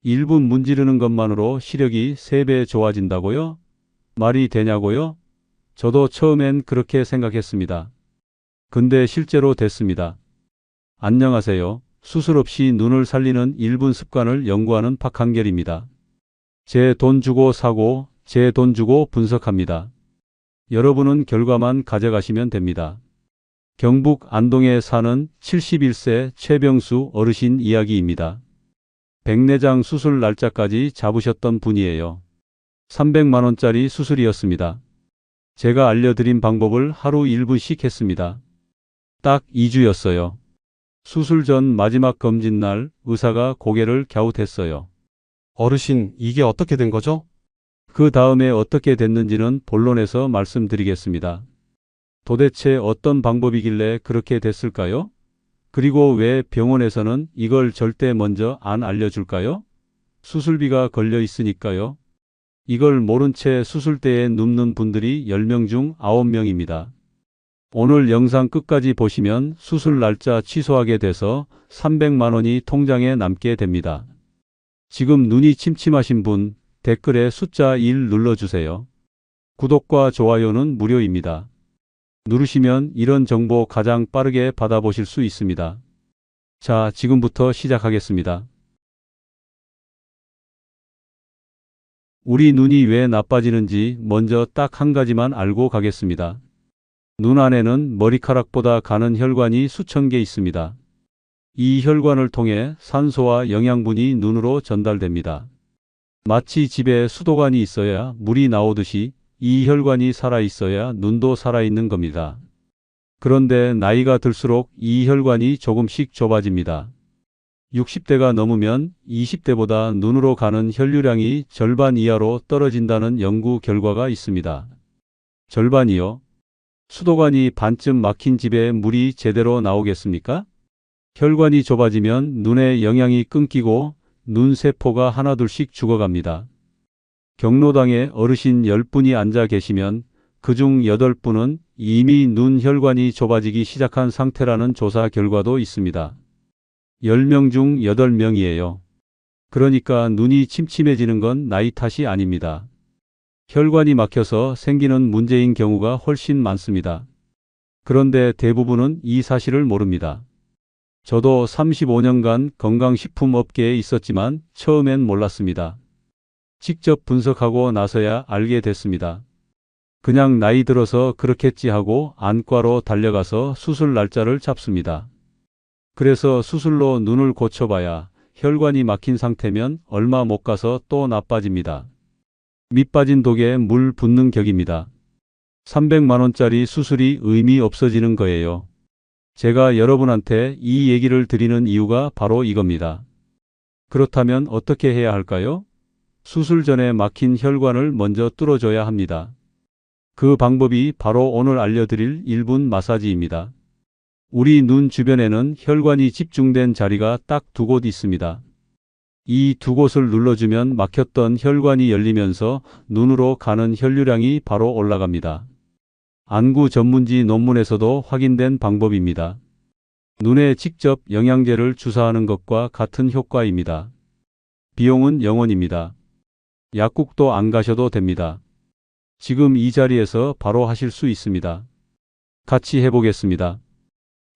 1분 문지르는 것만으로 시력이 3배 좋아진다고요? 말이 되냐고요? 저도 처음엔 그렇게 생각했습니다. 근데 실제로 됐습니다. 안녕하세요. 수술 없이 눈을 살리는 1분 습관을 연구하는 박한결입니다. 제 돈 주고 사고, 제 돈 주고 분석합니다. 여러분은 결과만 가져가시면 됩니다. 경북 안동에 사는 71세 최병수 어르신 이야기입니다. 백내장 수술 날짜까지 잡으셨던 분이에요. 300만 원짜리 수술이었습니다. 제가 알려드린 방법을 하루 1분씩 했습니다. 딱 2주였어요. 수술 전 마지막 검진 날 의사가 고개를 갸웃했어요. 어르신, 이게 어떻게 된 거죠? 그 다음에 어떻게 됐는지는 본론에서 말씀드리겠습니다. 도대체 어떤 방법이길래 그렇게 됐을까요? 그리고 왜 병원에서는 이걸 절대 먼저 안 알려줄까요? 수술비가 걸려 있으니까요. 이걸 모른 채 수술대에 눕는 분들이 10명 중 9명입니다. 오늘 영상 끝까지 보시면 수술 날짜 취소하게 돼서 300만 원이 통장에 남게 됩니다. 지금 눈이 침침하신 분 댓글에 숫자 1 눌러주세요. 구독과 좋아요는 무료입니다. 누르시면 이런 정보 가장 빠르게 받아보실 수 있습니다. 자, 지금부터 시작하겠습니다. 우리 눈이 왜 나빠지는지 먼저 딱 한 가지만 알고 가겠습니다. 눈 안에는 머리카락보다 가는 혈관이 수천 개 있습니다. 이 혈관을 통해 산소와 영양분이 눈으로 전달됩니다. 마치 집에 수도관이 있어야 물이 나오듯이 이 혈관이 살아있어야 눈도 살아있는 겁니다. 그런데 나이가 들수록 이 혈관이 조금씩 좁아집니다. 60대가 넘으면 20대보다 눈으로 가는 혈류량이 절반 이하로 떨어진다는 연구 결과가 있습니다. 절반이요? 수도관이 반쯤 막힌 집에 물이 제대로 나오겠습니까? 혈관이 좁아지면 눈에 영양이 끊기고 눈세포가 하나둘씩 죽어갑니다. 경로당에 어르신 10분이 앉아 계시면 그중 8분은 이미 눈 혈관이 좁아지기 시작한 상태라는 조사 결과도 있습니다. 10명 중 8명이에요. 그러니까 눈이 침침해지는 건 나이 탓이 아닙니다. 혈관이 막혀서 생기는 문제인 경우가 훨씬 많습니다. 그런데 대부분은 이 사실을 모릅니다. 저도 35년간 건강식품 업계에 있었지만 처음엔 몰랐습니다. 직접 분석하고 나서야 알게 됐습니다. 그냥 나이 들어서 그렇겠지 하고 안과로 달려가서 수술 날짜를 잡습니다. 그래서 수술로 눈을 고쳐봐야 혈관이 막힌 상태면 얼마 못 가서 또 나빠집니다. 밑 빠진 독에 물 붓는 격입니다. 300만 원짜리 수술이 의미 없어지는 거예요. 제가 여러분한테 이 얘기를 드리는 이유가 바로 이겁니다. 그렇다면 어떻게 해야 할까요? 수술 전에 막힌 혈관을 먼저 뚫어줘야 합니다. 그 방법이 바로 오늘 알려드릴 1분 마사지입니다. 우리 눈 주변에는 혈관이 집중된 자리가 딱 2곳 있습니다. 이 2곳을 눌러주면 막혔던 혈관이 열리면서 눈으로 가는 혈류량이 바로 올라갑니다. 안구 전문지 논문에서도 확인된 방법입니다. 눈에 직접 영양제를 주사하는 것과 같은 효과입니다. 비용은 0원입니다. 약국도 안 가셔도 됩니다. 지금 이 자리에서 바로 하실 수 있습니다. 같이 해보겠습니다.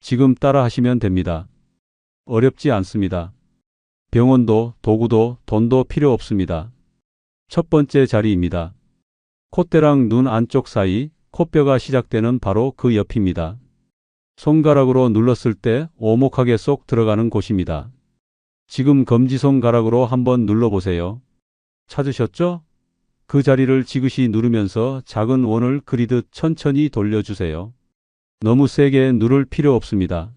지금 따라 하시면 됩니다. 어렵지 않습니다. 병원도 도구도 돈도 필요 없습니다. 첫 번째 자리입니다. 콧대랑 눈 안쪽 사이 콧뼈가 시작되는 바로 그 옆입니다. 손가락으로 눌렀을 때 오목하게 쏙 들어가는 곳입니다. 지금 검지손가락으로 한번 눌러보세요. 찾으셨죠? 그 자리를 지그시 누르면서 작은 원을 그리듯 천천히 돌려주세요. 너무 세게 누를 필요 없습니다.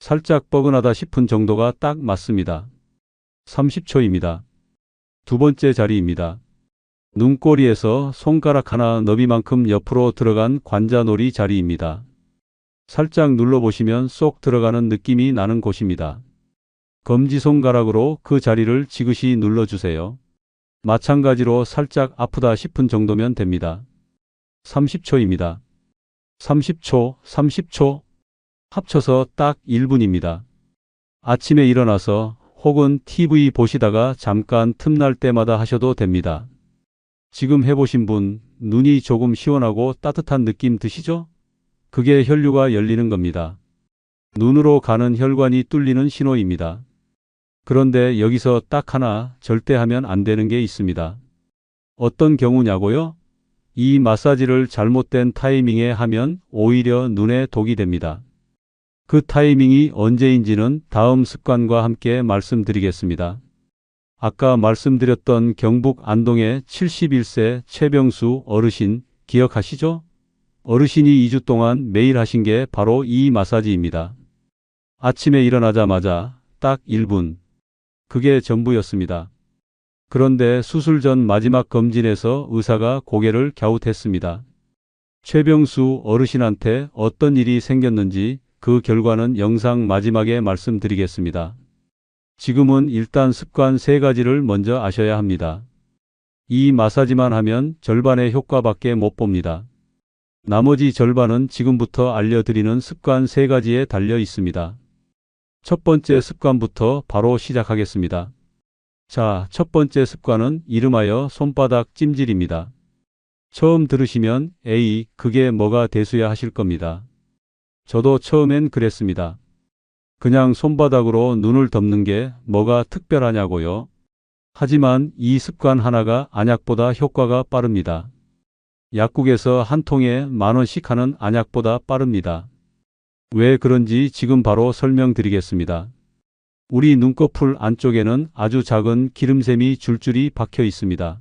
살짝 뻐근하다 싶은 정도가 딱 맞습니다. 30초입니다. 두 번째 자리입니다. 눈꼬리에서 손가락 하나 너비만큼 옆으로 들어간 관자놀이 자리입니다. 살짝 눌러보시면 쏙 들어가는 느낌이 나는 곳입니다. 검지손가락으로 그 자리를 지그시 눌러주세요. 마찬가지로 살짝 아프다 싶은 정도면 됩니다. 30초입니다. 30초. 합쳐서 딱 1분입니다. 아침에 일어나서 혹은 TV 보시다가 잠깐 틈날 때마다 하셔도 됩니다. 지금 해보신 분, 눈이 조금 시원하고 따뜻한 느낌 드시죠? 그게 혈류가 열리는 겁니다. 눈으로 가는 혈관이 뚫리는 신호입니다. 그런데 여기서 딱 하나 절대 하면 안 되는 게 있습니다. 어떤 경우냐고요? 이 마사지를 잘못된 타이밍에 하면 오히려 눈에 독이 됩니다. 그 타이밍이 언제인지는 다음 습관과 함께 말씀드리겠습니다. 아까 말씀드렸던 경북 안동의 71세 최병수 어르신 기억하시죠? 어르신이 2주 동안 매일 하신 게 바로 이 마사지입니다. 아침에 일어나자마자 딱 1분. 그게 전부였습니다. 그런데 수술 전 마지막 검진에서 의사가 고개를 갸웃했습니다. 최병수 어르신한테 어떤 일이 생겼는지 그 결과는 영상 마지막에 말씀드리겠습니다. 지금은 일단 습관 3가지를 먼저 아셔야 합니다. 이 마사지만 하면 절반의 효과밖에 못 봅니다. 나머지 절반은 지금부터 알려드리는 습관 3가지에 달려 있습니다. 첫 번째 습관부터 바로 시작하겠습니다. 자, 첫 번째 습관은 이름하여 손바닥 찜질입니다. 처음 들으시면 에이, 그게 뭐가 대수야 하실 겁니다. 저도 처음엔 그랬습니다. 그냥 손바닥으로 눈을 덮는 게 뭐가 특별하냐고요. 하지만 이 습관 하나가 안약보다 효과가 빠릅니다. 약국에서 한 통에 10,000원씩 하는 안약보다 빠릅니다. 왜 그런지 지금 바로 설명드리겠습니다. 우리 눈꺼풀 안쪽에는 아주 작은 기름샘이 줄줄이 박혀 있습니다.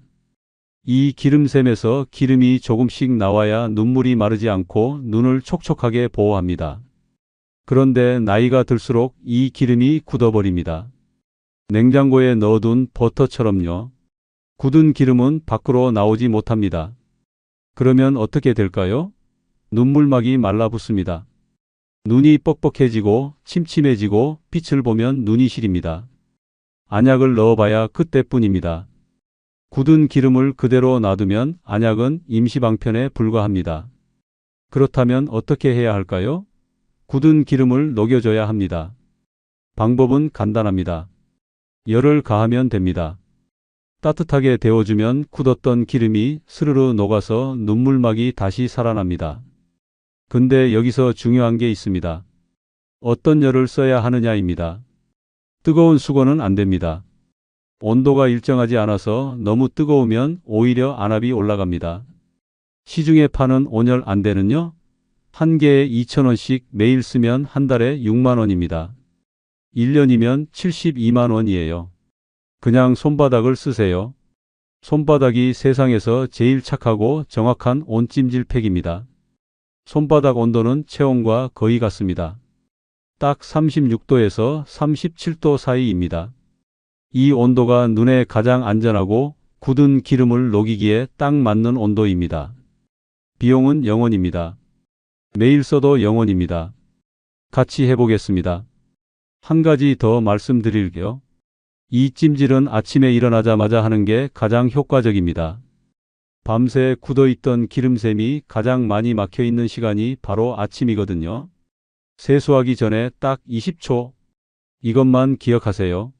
이 기름샘에서 기름이 조금씩 나와야 눈물이 마르지 않고 눈을 촉촉하게 보호합니다. 그런데 나이가 들수록 이 기름이 굳어버립니다. 냉장고에 넣어둔 버터처럼요. 굳은 기름은 밖으로 나오지 못합니다. 그러면 어떻게 될까요? 눈물막이 말라붙습니다. 눈이 뻑뻑해지고 침침해지고 빛을 보면 눈이 시립니다. 안약을 넣어봐야 그때뿐입니다. 굳은 기름을 그대로 놔두면 안약은 임시방편에 불과합니다. 그렇다면 어떻게 해야 할까요? 굳은 기름을 녹여줘야 합니다. 방법은 간단합니다. 열을 가하면 됩니다. 따뜻하게 데워주면 굳었던 기름이 스르르 녹아서 눈물막이 다시 살아납니다. 근데 여기서 중요한 게 있습니다. 어떤 열을 써야 하느냐입니다. 뜨거운 수건은 안 됩니다. 온도가 일정하지 않아서 너무 뜨거우면 오히려 안압이 올라갑니다. 시중에 파는 온열 안대는요, 한 개에 2,000원씩 매일 쓰면 한 달에 6만 원입니다. 1년이면 72만 원이에요. 그냥 손바닥을 쓰세요. 손바닥이 세상에서 제일 착하고 정확한 온찜질 팩입니다. 손바닥 온도는 체온과 거의 같습니다. 딱 36도에서 37도 사이입니다. 이 온도가 눈에 가장 안전하고 굳은 기름을 녹이기에 딱 맞는 온도입니다. 비용은 0원입니다. 매일 써도 0원입니다. 같이 해보겠습니다. 한 가지 더 말씀드릴게요. 이 찜질은 아침에 일어나자마자 하는 게 가장 효과적입니다. 밤새 굳어있던 기름샘이 가장 많이 막혀있는 시간이 바로 아침이거든요. 세수하기 전에 딱 20초. 이것만 기억하세요.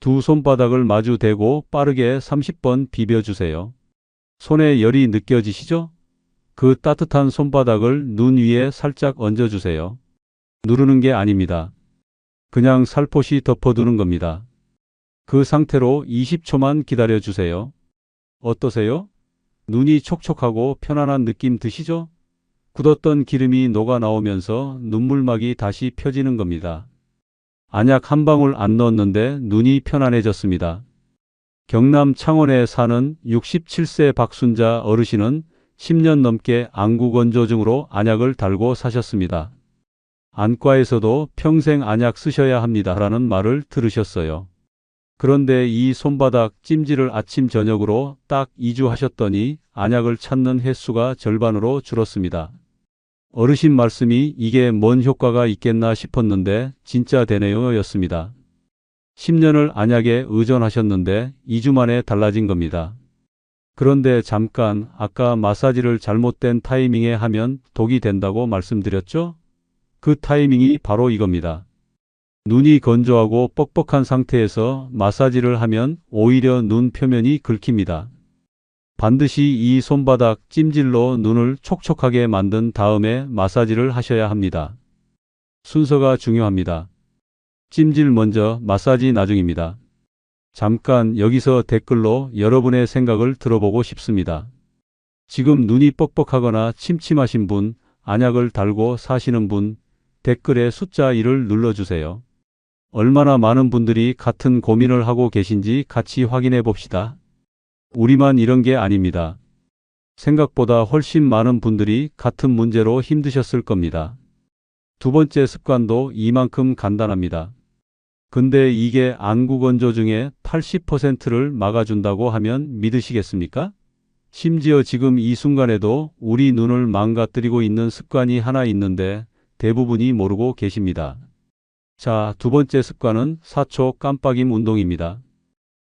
두 손바닥을 마주 대고 빠르게 30번 비벼주세요. 손에 열이 느껴지시죠? 그 따뜻한 손바닥을 눈 위에 살짝 얹어주세요. 누르는 게 아닙니다. 그냥 살포시 덮어두는 겁니다. 그 상태로 20초만 기다려주세요. 어떠세요? 눈이 촉촉하고 편안한 느낌 드시죠? 굳었던 기름이 녹아 나오면서 눈물막이 다시 펴지는 겁니다. 안약 한 방울 안 넣었는데 눈이 편안해졌습니다. 경남 창원에 사는 67세 박순자 어르신은 10년 넘게 안구건조증으로 안약을 달고 사셨습니다. 안과에서도 평생 안약 쓰셔야 합니다라는 말을 들으셨어요. 그런데 이 손바닥 찜질을 아침 저녁으로 딱 2주 하셨더니 안약을 찾는 횟수가 절반으로 줄었습니다. 어르신 말씀이 이게 뭔 효과가 있겠나 싶었는데 진짜 되네요 였습니다. 10년을 안약에 의존하셨는데 2주 만에 달라진 겁니다. 그런데 잠깐 아까 마사지를 잘못된 타이밍에 하면 독이 된다고 말씀드렸죠? 그 타이밍이 바로 이겁니다. 눈이 건조하고 뻑뻑한 상태에서 마사지를 하면 오히려 눈 표면이 긁힙니다. 반드시 이 손바닥 찜질로 눈을 촉촉하게 만든 다음에 마사지를 하셔야 합니다. 순서가 중요합니다. 찜질 먼저, 마사지 나중입니다. 잠깐 여기서 댓글로 여러분의 생각을 들어보고 싶습니다. 지금 눈이 뻑뻑하거나 침침하신 분, 안약을 달고 사시는 분, 댓글에 숫자 1을 눌러주세요. 얼마나 많은 분들이 같은 고민을 하고 계신지 같이 확인해 봅시다. 우리만 이런 게 아닙니다. 생각보다 훨씬 많은 분들이 같은 문제로 힘드셨을 겁니다. 두 번째 습관도 이만큼 간단합니다. 근데 이게 안구 건조 중에 80%를 막아준다고 하면 믿으시겠습니까? 심지어 지금 이 순간에도 우리 눈을 망가뜨리고 있는 습관이 하나 있는데 대부분이 모르고 계십니다. 자, 두 번째 습관은 4초 깜빡임 운동입니다.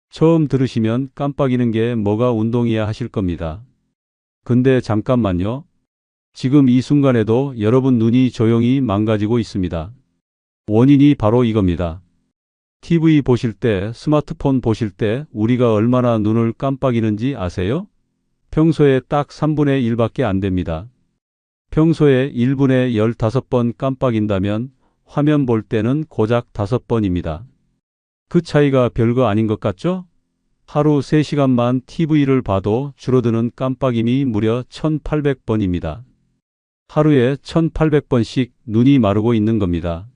처음 들으시면 깜빡이는 게 뭐가 운동이야 하실 겁니다. 근데 잠깐만요. 지금 이 순간에도 여러분 눈이 조용히 망가지고 있습니다. 원인이 바로 이겁니다. TV 보실 때, 스마트폰 보실 때 우리가 얼마나 눈을 깜빡이는지 아세요? 평소에 딱 3분의 1밖에 안 됩니다. 평소에 1분에 15번 깜빡인다면 화면 볼 때는 고작 5번입니다. 그 차이가 별거 아닌 것 같죠? 하루 3시간만 TV를 봐도 줄어드는 깜빡임이 무려 1800번입니다. 하루에 1800번씩 눈이 마르고 있는 겁니다.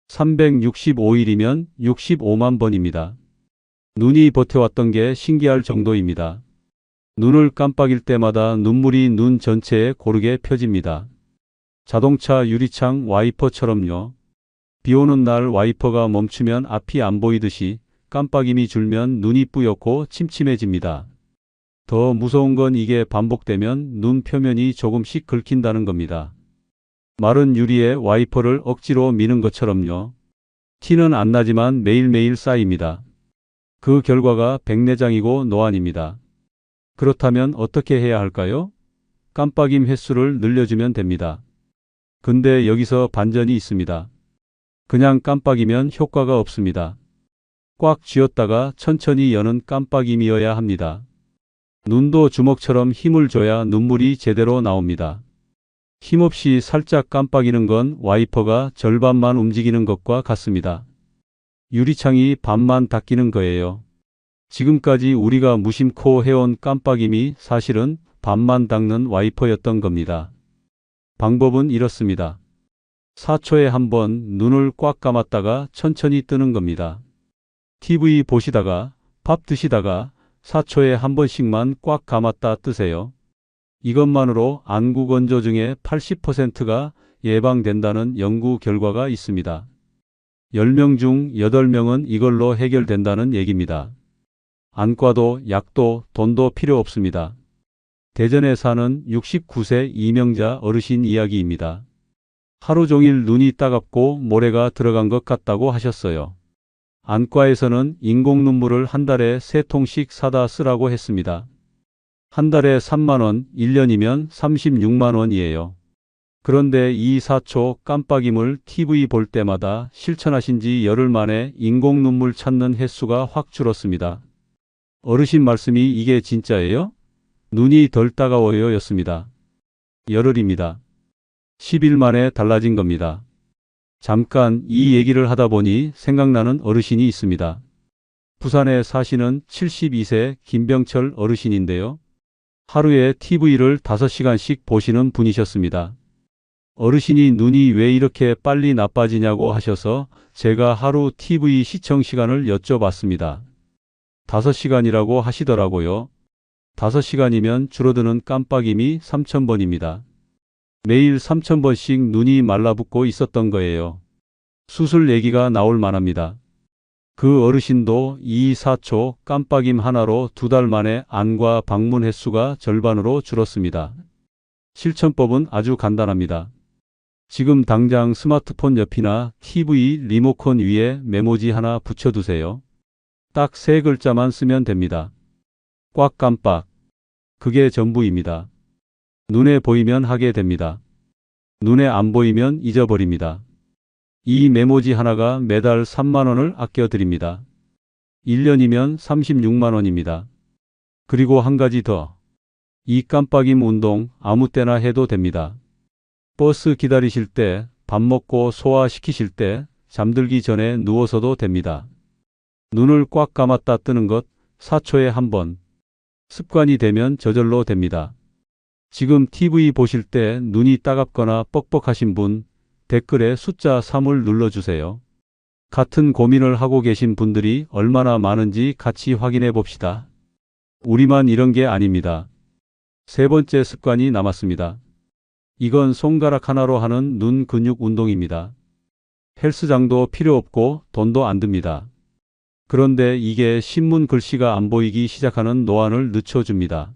365일이면 65만 번입니다. 눈이 버텨왔던 게 신기할 정도입니다. 눈을 깜빡일 때마다 눈물이 눈 전체에 고르게 펴집니다. 자동차 유리창 와이퍼처럼요. 비 오는 날 와이퍼가 멈추면 앞이 안 보이듯이 깜빡임이 줄면 눈이 뿌옇고 침침해집니다. 더 무서운 건 이게 반복되면 눈 표면이 조금씩 긁힌다는 겁니다. 마른 유리에 와이퍼를 억지로 미는 것처럼요. 티는 안 나지만 매일매일 쌓입니다. 그 결과가 백내장이고 노안입니다. 그렇다면 어떻게 해야 할까요? 깜빡임 횟수를 늘려주면 됩니다. 근데 여기서 반전이 있습니다. 그냥 깜빡이면 효과가 없습니다. 꽉 쥐었다가 천천히 여는 깜빡임이어야 합니다. 눈도 주먹처럼 힘을 줘야 눈물이 제대로 나옵니다. 힘없이 살짝 깜빡이는 건 와이퍼가 절반만 움직이는 것과 같습니다. 유리창이 반만 닫히는 거예요. 지금까지 우리가 무심코 해온 깜빡임이 사실은 반만 닦는 와이퍼였던 겁니다. 방법은 이렇습니다. 4초에 한 번 눈을 꽉 감았다가 천천히 뜨는 겁니다. TV 보시다가, 밥 드시다가 4초에 한 번씩만 꽉 감았다 뜨세요. 이것만으로 안구 건조증의 80%가 예방된다는 연구 결과가 있습니다. 10명 중 8명은 이걸로 해결된다는 얘기입니다. 안과도 약도 돈도 필요 없습니다. 대전에 사는 69세 이명자 어르신 이야기입니다. 하루 종일 눈이 따갑고 모래가 들어간 것 같다고 하셨어요. 안과에서는 인공 눈물을 한 달에 3통씩 사다 쓰라고 했습니다. 한 달에 3만 원, 1년이면 36만 원이에요. 그런데 이 4초 깜빡임을 TV 볼 때마다 실천하신 지 열흘 만에 인공 눈물 찾는 횟수가 확 줄었습니다. 어르신 말씀이 이게 진짜예요? 눈이 덜 따가워요 였습니다. 열흘입니다. 10일 만에 달라진 겁니다. 잠깐 이 얘기를 하다 보니 생각나는 어르신이 있습니다. 부산에 사시는 72세 김병철 어르신인데요. 하루에 TV를 5시간씩 보시는 분이셨습니다. 어르신이 눈이 왜 이렇게 빨리 나빠지냐고 하셔서 제가 하루 TV 시청 시간을 여쭤봤습니다. 5시간이라고 하시더라고요. 5시간이면 줄어드는 깜빡임이 3,000번입니다. 매일 3,000번씩 눈이 말라붙고 있었던 거예요. 수술 얘기가 나올 만합니다. 그 어르신도 이 4초 깜빡임 하나로 2달 만에 안과 방문 횟수가 절반으로 줄었습니다. 실천법은 아주 간단합니다. 지금 당장 스마트폰 옆이나 TV 리모컨 위에 메모지 하나 붙여두세요. 딱 3글자만 쓰면 됩니다. 꽉 깜빡. 그게 전부입니다. 눈에 보이면 하게 됩니다. 눈에 안 보이면 잊어버립니다. 이 메모지 하나가 매달 3만 원을 아껴 드립니다. 1년이면 36만 원입니다. 그리고 한 가지 더. 이 깜빡임 운동 아무 때나 해도 됩니다. 버스 기다리실 때, 밥 먹고 소화시키실 때, 잠들기 전에 누워서도 됩니다. 눈을 꽉 감았다 뜨는 것 4초에 한 번. 습관이 되면 저절로 됩니다. 지금 TV 보실 때 눈이 따갑거나 뻑뻑하신 분, 댓글에 숫자 3을 눌러주세요. 같은 고민을 하고 계신 분들이 얼마나 많은지 같이 확인해 봅시다. 우리만 이런 게 아닙니다. 세 번째 습관이 남았습니다. 이건 손가락 하나로 하는 눈 근육 운동입니다. 헬스장도 필요 없고 돈도 안 듭니다. 그런데 이게 신문 글씨가 안 보이기 시작하는 노안을 늦춰줍니다.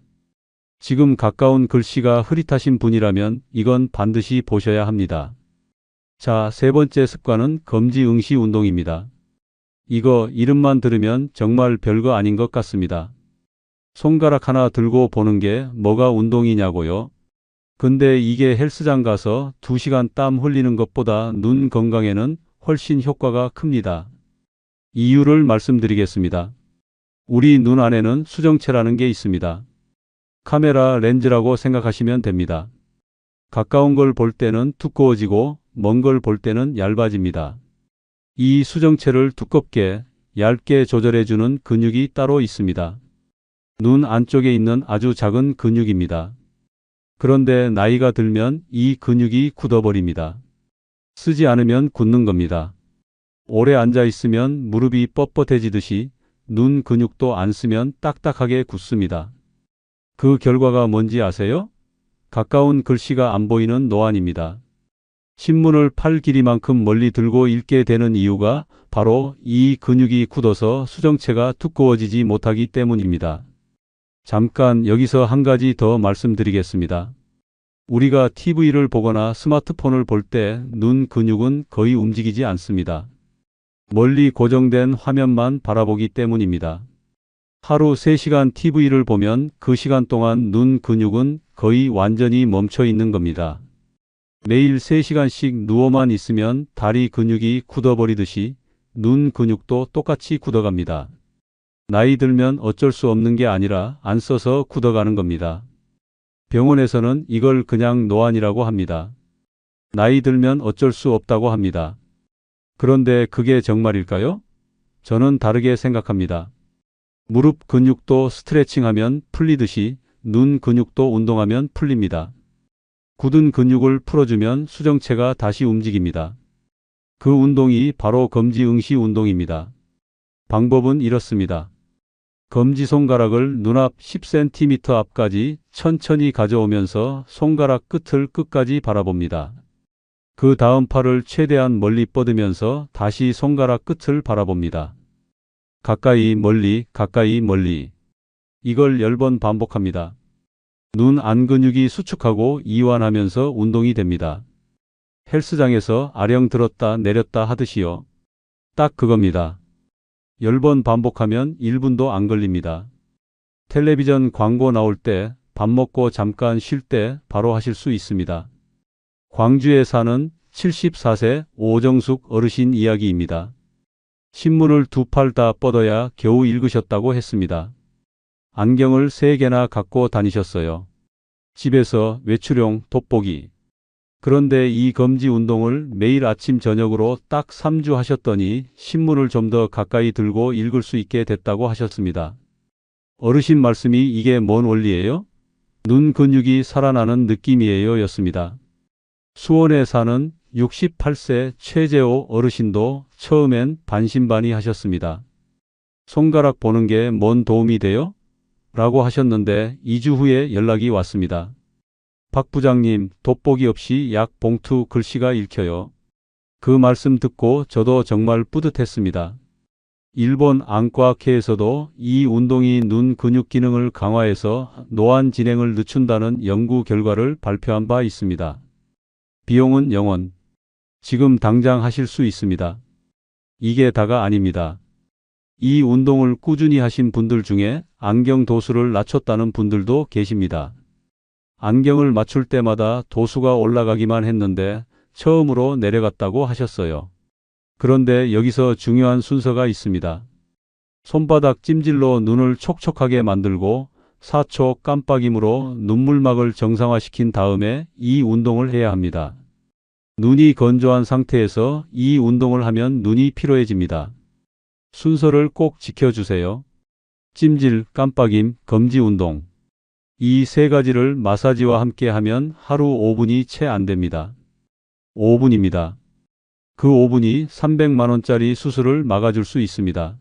지금 가까운 글씨가 흐릿하신 분이라면 이건 반드시 보셔야 합니다. 자, 세 번째 습관은 검지응시 운동입니다. 이거 이름만 들으면 정말 별거 아닌 것 같습니다. 손가락 하나 들고 보는 게 뭐가 운동이냐고요? 근데 이게 헬스장 가서 2시간 땀 흘리는 것보다 눈 건강에는 훨씬 효과가 큽니다. 이유를 말씀드리겠습니다. 우리 눈 안에는 수정체라는 게 있습니다. 카메라 렌즈라고 생각하시면 됩니다. 가까운 걸 볼 때는 두꺼워지고 먼 걸 볼 때는 얇아집니다. 이 수정체를 두껍게, 얇게 조절해주는 근육이 따로 있습니다. 눈 안쪽에 있는 아주 작은 근육입니다. 그런데 나이가 들면 이 근육이 굳어버립니다. 쓰지 않으면 굳는 겁니다. 오래 앉아 있으면 무릎이 뻣뻣해지듯이 눈 근육도 안 쓰면 딱딱하게 굳습니다. 그 결과가 뭔지 아세요? 가까운 글씨가 안 보이는 노안입니다. 신문을 팔 길이만큼 멀리 들고 읽게 되는 이유가 바로 이 근육이 굳어서 수정체가 두꺼워지지 못하기 때문입니다. 잠깐 여기서 한 가지 더 말씀드리겠습니다. 우리가 TV를 보거나 스마트폰을 볼 때 눈 근육은 거의 움직이지 않습니다. 멀리 고정된 화면만 바라보기 때문입니다. 하루 3시간 TV를 보면 그 시간 동안 눈 근육은 거의 완전히 멈춰 있는 겁니다. 매일 3시간씩 누워만 있으면 다리 근육이 굳어버리듯이 눈 근육도 똑같이 굳어갑니다. 나이 들면 어쩔 수 없는 게 아니라 안 써서 굳어가는 겁니다. 병원에서는 이걸 그냥 노안이라고 합니다. 나이 들면 어쩔 수 없다고 합니다. 그런데 그게 정말일까요? 저는 다르게 생각합니다. 무릎 근육도 스트레칭하면 풀리듯이 눈 근육도 운동하면 풀립니다. 굳은 근육을 풀어주면 수정체가 다시 움직입니다. 그 운동이 바로 검지응시 운동입니다. 방법은 이렇습니다. 검지손가락을 눈앞 10cm 앞까지 천천히 가져오면서 손가락 끝을 끝까지 바라봅니다. 그 다음 팔을 최대한 멀리 뻗으면서 다시 손가락 끝을 바라봅니다. 가까이 멀리 가까이 멀리. 이걸 10번 반복합니다. 눈 안 근육이 수축하고 이완하면서 운동이 됩니다. 헬스장에서 아령 들었다 내렸다 하듯이요. 딱 그겁니다. 10번 반복하면 1분도 안 걸립니다. 텔레비전 광고 나올 때, 밥 먹고 잠깐 쉴 때 바로 하실 수 있습니다. 광주에 사는 74세 오정숙 어르신 이야기입니다. 신문을 2팔 다 뻗어야 겨우 읽으셨다고 했습니다. 안경을 3개나 갖고 다니셨어요. 집에서 외출용 돋보기. 그런데 이 검지 운동을 매일 아침 저녁으로 딱 3주 하셨더니 신문을 좀 더 가까이 들고 읽을 수 있게 됐다고 하셨습니다. 어르신 말씀이 이게 뭔 원리예요? 눈 근육이 살아나는 느낌이에요 였습니다. 수원에 사는 68세 최재호 어르신도 처음엔 반신반의하셨습니다. 손가락 보는 게 뭔 도움이 돼요? 라고 하셨는데 2주 후에 연락이 왔습니다. 박 부장님, 돋보기 없이 약 봉투 글씨가 읽혀요. 그 말씀 듣고 저도 정말 뿌듯했습니다. 일본 안과학회에서도 이 운동이 눈 근육 기능을 강화해서 노안 진행을 늦춘다는 연구 결과를 발표한 바 있습니다. 비용은 0원. 지금 당장 하실 수 있습니다. 이게 다가 아닙니다. 이 운동을 꾸준히 하신 분들 중에 안경 도수를 낮췄다는 분들도 계십니다. 안경을 맞출 때마다 도수가 올라가기만 했는데 처음으로 내려갔다고 하셨어요. 그런데 여기서 중요한 순서가 있습니다. 손바닥 찜질로 눈을 촉촉하게 만들고 4초 깜빡임으로 눈물막을 정상화시킨 다음에 이 운동을 해야 합니다. 눈이 건조한 상태에서 이 운동을 하면 눈이 피로해집니다. 순서를 꼭 지켜주세요. 찜질, 깜빡임, 검지 운동. 이 세 가지를 마사지와 함께 하면 하루 5분이 채 안 됩니다. 5분입니다. 그 5분이 300만 원짜리 수술을 막아줄 수 있습니다.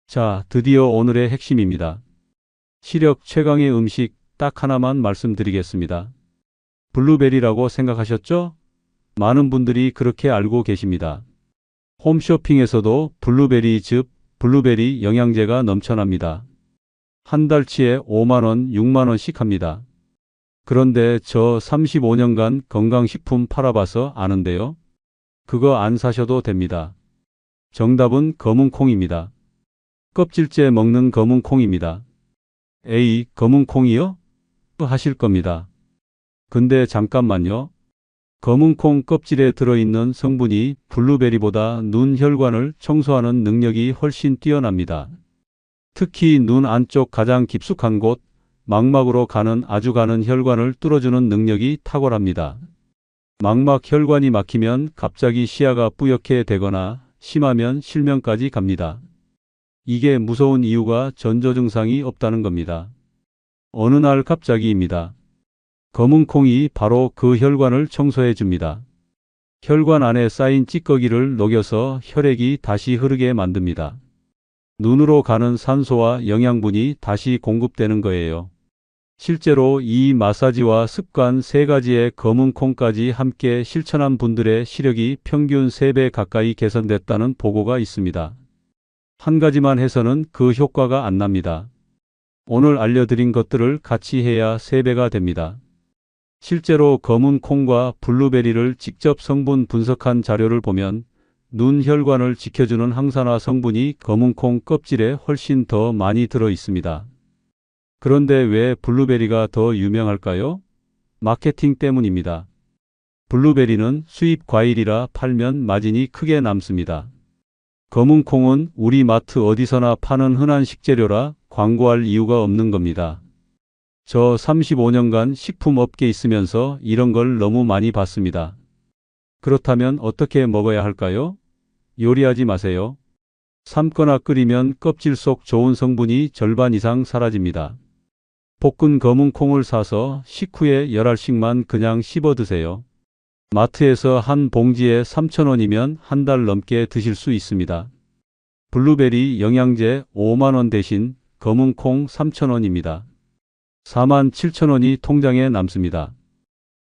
자, 드디어 오늘의 핵심입니다. 시력 최강의 음식 딱 하나만 말씀드리겠습니다. 블루베리라고 생각하셨죠? 많은 분들이 그렇게 알고 계십니다. 홈쇼핑에서도 블루베리 즙, 블루베리 영양제가 넘쳐납니다. 한 달치에 5만 원, 6만 원씩 합니다. 그런데 저 35년간 건강식품 팔아봐서 아는데요. 그거 안 사셔도 됩니다. 정답은 검은 콩입니다. 껍질째 먹는 검은 콩입니다. 에이, 검은 콩이요? 하실 겁니다. 근데 잠깐만요. 검은 콩 껍질에 들어있는 성분이 블루베리보다 눈 혈관을 청소하는 능력이 훨씬 뛰어납니다. 특히 눈 안쪽 가장 깊숙한 곳, 망막으로 가는 아주 가는 혈관을 뚫어주는 능력이 탁월합니다. 망막 혈관이 막히면 갑자기 시야가 뿌옇게 되거나 심하면 실명까지 갑니다. 이게 무서운 이유가 전조 증상이 없다는 겁니다. 어느 날 갑자기입니다. 검은 콩이 바로 그 혈관을 청소해 줍니다. 혈관 안에 쌓인 찌꺼기를 녹여서 혈액이 다시 흐르게 만듭니다. 눈으로 가는 산소와 영양분이 다시 공급되는 거예요. 실제로 이 마사지와 습관 세 가지의 검은 콩까지 함께 실천한 분들의 시력이 평균 3배 가까이 개선됐다는 보고가 있습니다. 한 가지만 해서는 그 효과가 안 납니다. 오늘 알려드린 것들을 같이 해야 3배가 됩니다. 실제로 검은 콩과 블루베리를 직접 성분 분석한 자료를 보면 눈 혈관을 지켜주는 항산화 성분이 검은 콩 껍질에 훨씬 더 많이 들어 있습니다. 그런데 왜 블루베리가 더 유명할까요? 마케팅 때문입니다. 블루베리는 수입 과일이라 팔면 마진이 크게 남습니다. 검은 콩은 우리 마트 어디서나 파는 흔한 식재료라 광고할 이유가 없는 겁니다. 저 35년간 식품업계에 있으면서 이런 걸 너무 많이 봤습니다. 그렇다면 어떻게 먹어야 할까요? 요리하지 마세요. 삶거나 끓이면 껍질 속 좋은 성분이 절반 이상 사라집니다. 볶은 검은 콩을 사서 식후에 열알씩만 그냥 씹어 드세요. 마트에서 한 봉지에 3,000원이면 한 달 넘게 드실 수 있습니다. 블루베리 영양제 5만 원 대신 검은 콩 3,000원입니다. 47,000원이 통장에 남습니다.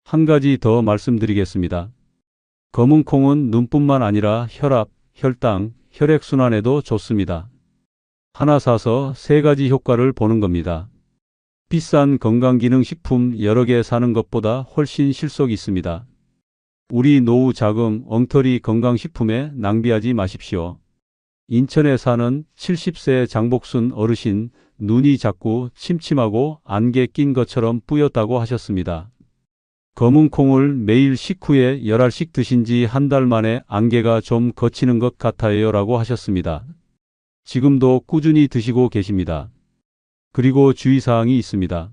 한 가지 더 말씀드리겠습니다. 검은 콩은 눈뿐만 아니라 혈압, 혈당, 혈액순환에도 좋습니다. 하나 사서 3가지 효과를 보는 겁니다. 비싼 건강기능식품 여러 개 사는 것보다 훨씬 실속이 있습니다. 우리 노후 자금, 엉터리 건강식품에 낭비하지 마십시오. 인천에 사는 70세 장복순 어르신, 눈이 자꾸 침침하고 안개 낀 것처럼 뿌옇다고 하셨습니다. 검은 콩을 매일 식후에 열알씩 드신 지 한 달 만에 안개가 좀 걷히는 것 같아요 라고 하셨습니다. 지금도 꾸준히 드시고 계십니다. 그리고 주의사항이 있습니다.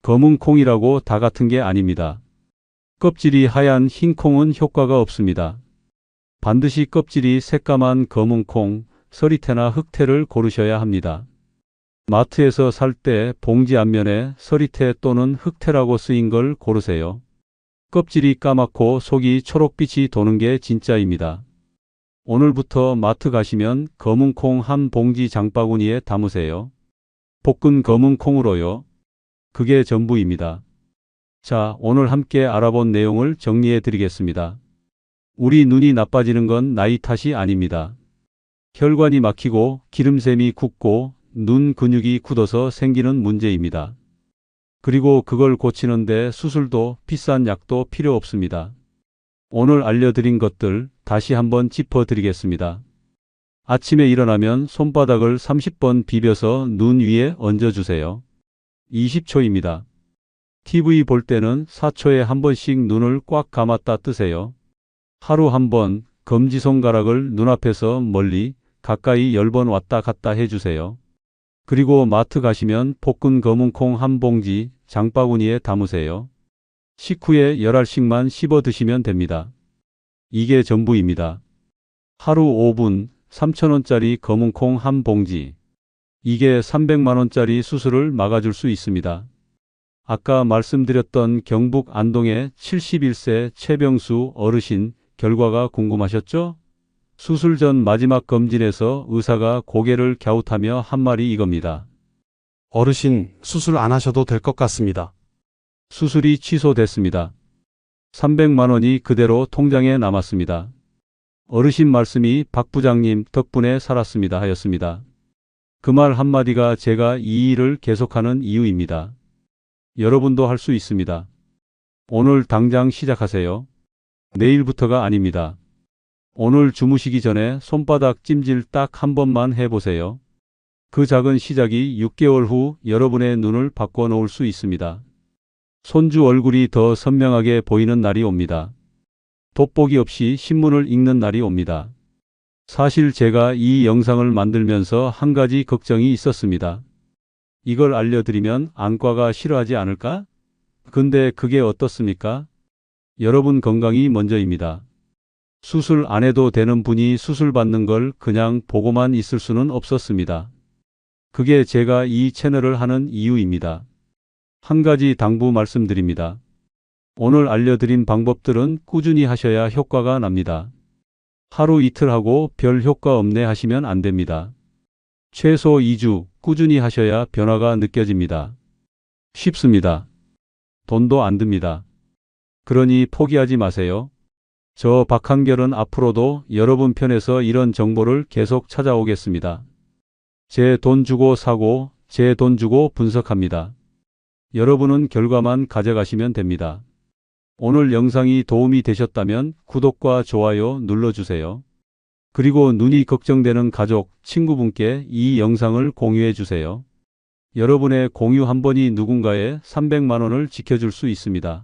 검은 콩이라고 다 같은 게 아닙니다. 껍질이 하얀 흰 콩은 효과가 없습니다. 반드시 껍질이 새까만 검은 콩, 서리태나 흑태를 고르셔야 합니다. 마트에서 살 때 봉지 앞면에 서리태 또는 흑태라고 쓰인 걸 고르세요. 껍질이 까맣고 속이 초록빛이 도는 게 진짜입니다. 오늘부터 마트 가시면 검은 콩 한 봉지 장바구니에 담으세요. 볶은 검은 콩으로요. 그게 전부입니다. 자, 오늘 함께 알아본 내용을 정리해 드리겠습니다. 우리 눈이 나빠지는 건 나이 탓이 아닙니다. 혈관이 막히고 기름샘이 굳고 눈 근육이 굳어서 생기는 문제입니다. 그리고 그걸 고치는데 수술도 비싼 약도 필요 없습니다. 오늘 알려드린 것들 다시 한번 짚어드리겠습니다. 아침에 일어나면 손바닥을 30번 비벼서 눈 위에 얹어주세요. 20초입니다. TV 볼 때는 4초에 한 번씩 눈을 꽉 감았다 뜨세요. 하루 한 번, 검지손가락을 눈앞에서 멀리 가까이 10번 왔다 갔다 해주세요. 그리고 마트 가시면 볶은 검은콩 한 봉지 장바구니에 담으세요. 식후에 10알씩만 씹어 드시면 됩니다. 이게 전부입니다. 하루 5분 3,000원짜리 검은콩 한 봉지. 이게 300만 원짜리 수술을 막아줄 수 있습니다. 아까 말씀드렸던 경북 안동의 71세 최병수 어르신 결과가 궁금하셨죠? 수술 전 마지막 검진에서 의사가 고개를 갸웃하며 한 말이 이겁니다. 어르신, 수술 안 하셔도 될 것 같습니다. 수술이 취소됐습니다. 300만 원이 그대로 통장에 남았습니다. 어르신 말씀이 박 부장님 덕분에 살았습니다 하였습니다. 그 말 한마디가 제가 이 일을 계속하는 이유입니다. 여러분도 할 수 있습니다. 오늘 당장 시작하세요. 내일부터가 아닙니다. 오늘 주무시기 전에 손바닥 찜질 딱 한 번만 해보세요. 그 작은 시작이 6개월 후 여러분의 눈을 바꿔놓을 수 있습니다. 손주 얼굴이 더 선명하게 보이는 날이 옵니다. 돋보기 없이 신문을 읽는 날이 옵니다. 사실 제가 이 영상을 만들면서 한 가지 걱정이 있었습니다. 이걸 알려드리면 안과가 싫어하지 않을까? 근데 그게 어떻습니까? 여러분 건강이 먼저입니다. 수술 안 해도 되는 분이 수술 받는 걸 그냥 보고만 있을 수는 없었습니다. 그게 제가 이 채널을 하는 이유입니다. 한 가지 당부 말씀드립니다. 오늘 알려드린 방법들은 꾸준히 하셔야 효과가 납니다. 하루 이틀 하고 별 효과 없네 하시면 안 됩니다. 최소 2주 꾸준히 하셔야 변화가 느껴집니다. 쉽습니다. 돈도 안 듭니다. 그러니 포기하지 마세요. 저 박한결은 앞으로도 여러분 편에서 이런 정보를 계속 찾아오겠습니다. 제 돈 주고 사고, 제 돈 주고 분석합니다. 여러분은 결과만 가져가시면 됩니다. 오늘 영상이 도움이 되셨다면 구독과 좋아요 눌러주세요. 그리고 눈이 걱정되는 가족, 친구분께 이 영상을 공유해 주세요. 여러분의 공유 한 번이 누군가의 300만 원을 지켜줄 수 있습니다.